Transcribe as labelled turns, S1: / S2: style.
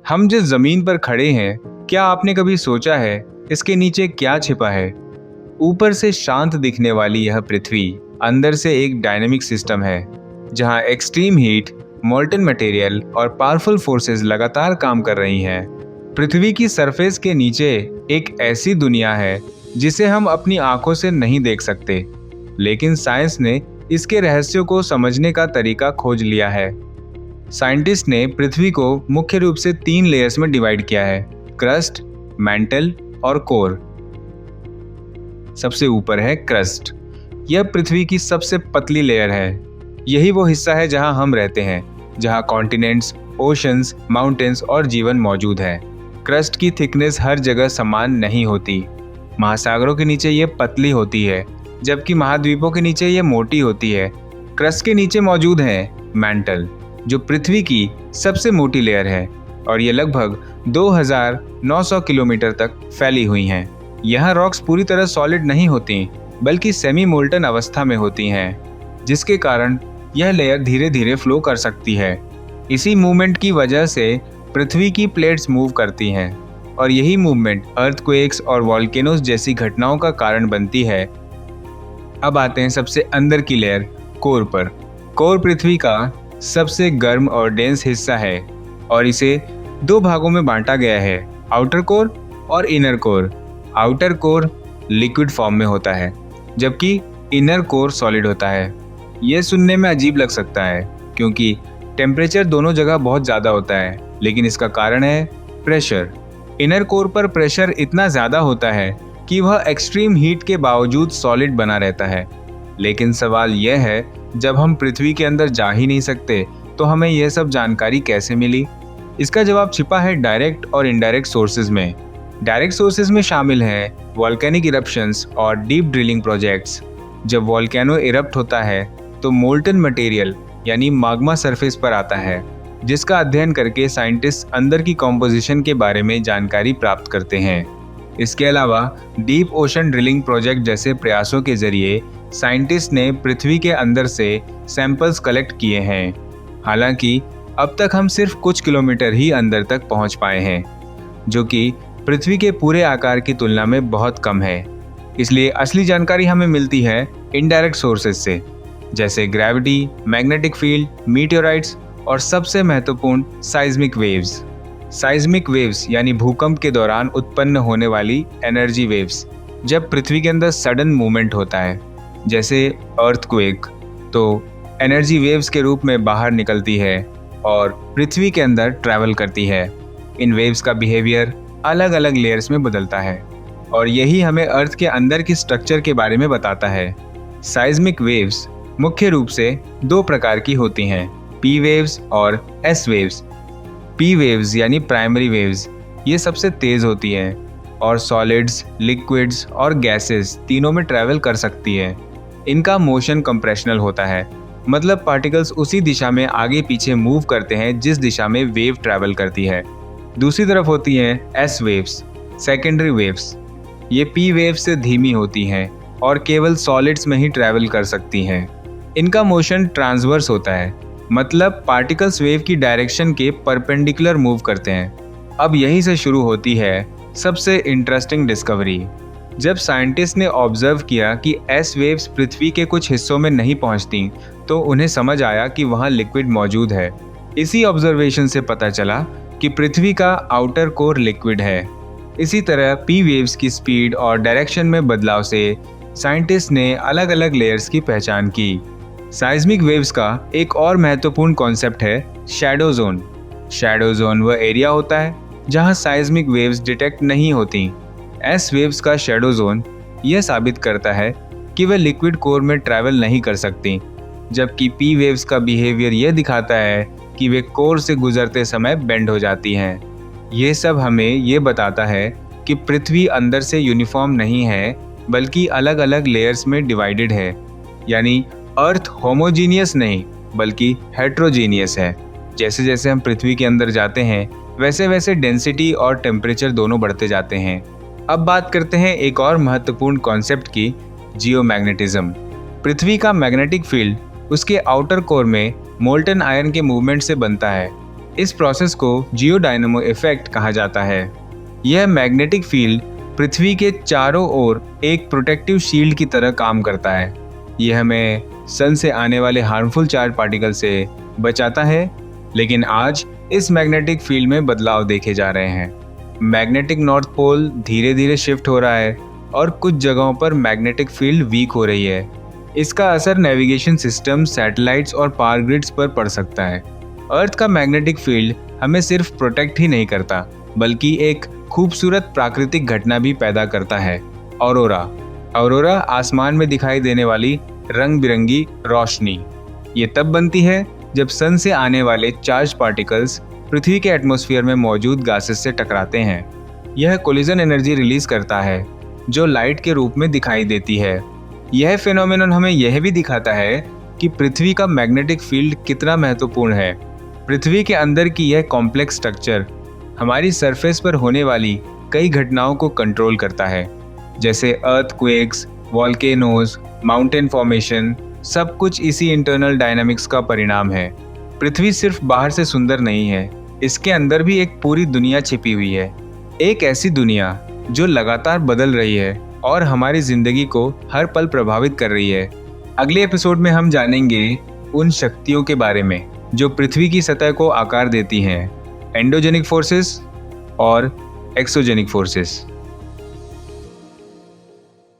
S1: हम जिस जमीन पर खड़े हैं, क्या आपने कभी सोचा है इसके नीचे क्या छिपा है? ऊपर से शांत दिखने वाली यह पृथ्वी अंदर से एक डायनेमिक सिस्टम है, जहां एक्सट्रीम हीट, मोल्टन मटेरियल और पावरफुल फोर्सेस लगातार काम कर रही हैं। पृथ्वी की सरफेस के नीचे एक ऐसी दुनिया है जिसे हम अपनी आंखों से नहीं देख सकते, लेकिन साइंस ने इसके रहस्यों को समझने का तरीका खोज लिया है। साइंटिस्ट ने पृथ्वी को मुख्य रूप से 3 लेयर्स में डिवाइड किया है: क्रस्ट, मैंटल और कोर। सबसे ऊपर है क्रस्ट। यह पृथ्वी की सबसे पतली लेयर है। यही वो हिस्सा है जहां हम रहते हैं, जहां कॉन्टिनेंट्स, ओशंस, माउंटेन्स और जीवन मौजूद है। क्रस्ट की थिकनेस हर जगह समान नहीं होती। महासागरों के नीचे ये पतली होती है, जबकि महाद्वीपों के नीचे ये मोटी होती है। क्रस्ट के नीचे मौजूद है मैंटल, जो पृथ्वी की सबसे मोटी लेयर है, और ये लगभग 2900 किलोमीटर तक फैली हुई हैं। यहाँ रॉक्स पूरी तरह सॉलिड नहीं होती, बल्कि सेमी मोल्टन अवस्था में होती हैं, जिसके कारण यह लेयर धीरे धीरे फ्लो कर सकती है। इसी मूवमेंट की वजह से पृथ्वी की प्लेट्स मूव करती हैं, और यही मूवमेंट अर्थक्वेक्स और वॉल्केनोज जैसी घटनाओं का कारण बनती है। अब आते हैं सबसे अंदर की लेयर, कोर पर। कोर पृथ्वी का सबसे गर्म और डेंस हिस्सा है, और इसे 2 भागों में बांटा गया है: आउटर कोर और inner core. Outer core liquid form में होता है, जबकि इनर कोर सॉलिड होता है। यह सुनने में अजीब लग सकता है, क्योंकि टेम्परेचर दोनों जगह बहुत ज़्यादा होता है, लेकिन इसका कारण है प्रेशर। इनर कोर पर प्रेशर इतना ज़्यादा होता है कि वह एक्सट्रीम हीट के बावजूद सॉलिड बना रहता है। लेकिन सवाल यह है, जब हम पृथ्वी के अंदर जा ही नहीं सकते, तो हमें यह सब जानकारी कैसे मिली? इसका जवाब छिपा है डायरेक्ट और इनडायरेक्ट सोर्सेज में। डायरेक्ट सोर्सेज में शामिल हैं वॉल्केनिक इरप्शंस और डीप ड्रिलिंग प्रोजेक्ट्स। जब वॉल्केनो इरप्ट होता है, तो मोल्टन मटेरियल यानी माग्मा सरफेस पर आता है, जिसका अध्ययन करके साइंटिस्ट अंदर की कॉम्पोजिशन के बारे में जानकारी प्राप्त करते हैं। इसके अलावा डीप ओशन ड्रिलिंग प्रोजेक्ट जैसे प्रयासों के जरिए साइंटिस्ट ने पृथ्वी के अंदर से सैंपल्स कलेक्ट किए हैं। हालांकि अब तक हम सिर्फ कुछ किलोमीटर ही अंदर तक पहुंच पाए हैं, जो कि पृथ्वी के पूरे आकार की तुलना में बहुत कम है। इसलिए असली जानकारी हमें मिलती है इनडायरेक्ट सोर्सेज से, जैसे ग्रेविटी, मैग्नेटिक फील्ड, मीटियोराइट्स और सबसे महत्वपूर्ण साइज्मिक वेव्स। साइज्मिक वेव्स यानी भूकंप के दौरान उत्पन्न होने वाली एनर्जी वेव्स। जब पृथ्वी के अंदर सडन मूवमेंट होता है, जैसे अर्थक्वेक, तो एनर्जी वेव्स के रूप में बाहर निकलती है और पृथ्वी के अंदर ट्रैवल करती है। इन वेव्स का बिहेवियर अलग अलग लेयर्स में बदलता है, और यही हमें अर्थ के अंदर की स्ट्रक्चर के बारे में बताता है। साइज्मिक वेव्स मुख्य रूप से 2 प्रकार की होती हैं: पी वेव्स और एस वेव्स। पी वेव्स यानी प्राइमरी वेव्स, ये सबसे तेज होती हैं और सॉलिड्स, लिक्विड्स और गैसेस तीनों में ट्रैवल कर सकती है। इनका मोशन कंप्रेशनल होता है, मतलब पार्टिकल्स उसी दिशा में आगे पीछे मूव करते हैं जिस दिशा में वेव ट्रैवल करती है। दूसरी तरफ होती हैं एस वेव्स, सेकेंडरी वेव्स। ये पी वेव से धीमी होती हैं और केवल सॉलिड्स में ही ट्रैवल कर सकती हैं। इनका मोशन ट्रांसवर्स होता है, मतलब पार्टिकल्स वेव की डायरेक्शन के परपेंडिकुलर मूव करते हैं। अब यहीं से शुरू होती है सबसे इंटरेस्टिंग डिस्कवरी। जब साइंटिस्ट ने ऑब्जर्व किया कि एस वेव्स पृथ्वी के कुछ हिस्सों में नहीं पहुंचती, तो उन्हें समझ आया कि वहां लिक्विड मौजूद है। इसी ऑब्जर्वेशन से पता चला कि पृथ्वी का आउटर कोर लिक्विड है। इसी तरह पी वेव्स की स्पीड और डायरेक्शन में बदलाव से साइंटिस्ट ने अलग अलग लेयर्स की पहचान की। साइज्मिक वेव्स का एक और महत्वपूर्ण कॉन्सेप्ट है शैडो जोन। शैडो जोन वह एरिया होता है जहां साइज्मिक वेव्स डिटेक्ट नहीं होती। एस वेव्स का शैडो जोन यह साबित करता है कि वे लिक्विड कोर में ट्रैवल नहीं कर सकती, जबकि पी वेव्स का बिहेवियर यह दिखाता है कि वे कोर से गुजरते समय बेंड हो जाती हैं। ये सब हमें ये बताता है कि पृथ्वी अंदर से यूनिफॉर्म नहीं है, बल्कि अलग अलग लेयर्स में डिवाइडेड है। यानी अर्थ होमोजीनियस नहीं, बल्कि हेट्रोजीनियस है। जैसे जैसे हम पृथ्वी के अंदर जाते हैं, वैसे वैसे डेंसिटी और टेम्परेचर दोनों बढ़ते जाते हैं। अब बात करते हैं एक और महत्वपूर्ण कॉन्सेप्ट की, जियोमैग्नेटिज्म। पृथ्वी का मैग्नेटिक फील्ड उसके आउटर कोर में मोल्टन आयरन के मूवमेंट से बनता है। इस प्रोसेस को जियोडायनेमो इफेक्ट कहा जाता है। यह मैग्नेटिक फील्ड पृथ्वी के चारों ओर एक प्रोटेक्टिव शील्ड की तरह काम करता है। यह हमें सन से आने वाले हार्मफुल चार्ज पार्टिकल से बचाता है। लेकिन आज इस मैग्नेटिक फील्ड में बदलाव देखे जा रहे हैं। मैग्नेटिक नॉर्थ पोल धीरे धीरे शिफ्ट हो रहा है और कुछ जगहों पर मैग्नेटिक फील्ड वीक हो रही है। इसका असर नेविगेशन सिस्टम, सैटेलाइट्स और पावर ग्रिड्स पर पड़ सकता है। अर्थ का मैग्नेटिक फील्ड हमें सिर्फ प्रोटेक्ट ही नहीं करता, बल्कि एक खूबसूरत प्राकृतिक घटना भी पैदा करता है, ऑरोरा। ऑरोरा आसमान में दिखाई देने वाली रंग बिरंगी रोशनी। ये तब बनती है जब सन से आने वाले चार्ज पार्टिकल्स पृथ्वी के एटमॉस्फेयर में मौजूद गैसेस से टकराते हैं। यह कोलिजन एनर्जी रिलीज करता है जो लाइट के रूप में दिखाई देती है। यह फिनोमेनन हमें यह भी दिखाता है कि पृथ्वी का मैग्नेटिक फील्ड कितना महत्वपूर्ण है। पृथ्वी के अंदर की यह कॉम्प्लेक्स स्ट्रक्चर हमारी सरफेस पर होने वाली कई घटनाओं को कंट्रोल करता है, जैसे अर्थक्वेक्स, वॉल्केनोज, माउंटेन फॉर्मेशन। सब कुछ इसी इंटरनल डायनामिक्स का परिणाम है। पृथ्वी सिर्फ बाहर से सुंदर नहीं है, इसके अंदर भी एक पूरी दुनिया छिपी हुई है। एक ऐसी दुनिया जो लगातार बदल रही है और हमारी जिंदगी को हर पल प्रभावित कर रही है। अगले एपिसोड में हम जानेंगे उन शक्तियों के बारे में जो पृथ्वी की सतह को आकार देती हैं, एंडोजेनिक फोर्सेस और एक्सोजेनिक फोर्सेस।